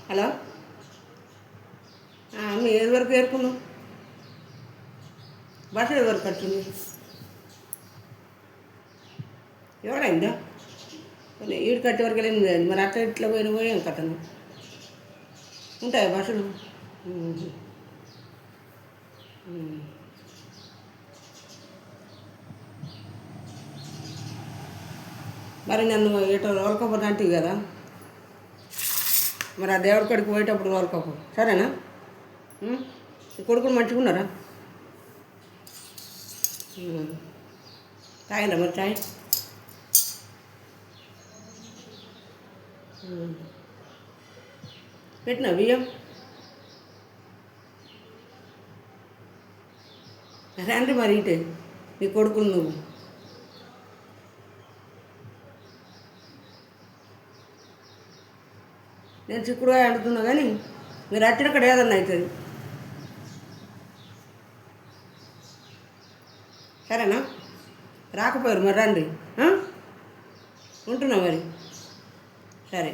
Hello, మీ ఏది వరకు ఏరుకున్నావు? Bus ఏది వరకు వచ్చింది? ఎవడైందా? ఈడు కట్టే వరకు వెళ్ళింది. మరి అట్లా ఇట్లా పోయి ఏం కట్టను ఉంటాయి బస్సులు. మరి నన్ను ఇటు రోలకపోతే అంటివి కదా, మరి ఆ దేవుడి కాడికి పోయేటప్పుడు రోలకపో, సరేనా? కొడుకులు మంచిగా ఉన్నారా? తాగిందా మరి చాయ్? పెట్టినా బియ్యం? రండి మరి ఇటే నీ కొడుకులు నువ్వు. నేను చిక్కుడుగా అడుగుతున్నా కానీ మీరు వచ్చినక్కడ ఏదన్నా అవుతుంది, సరేనా? రాకపోయారు మరి రండి. ఉంటున్నా మరి, సరే.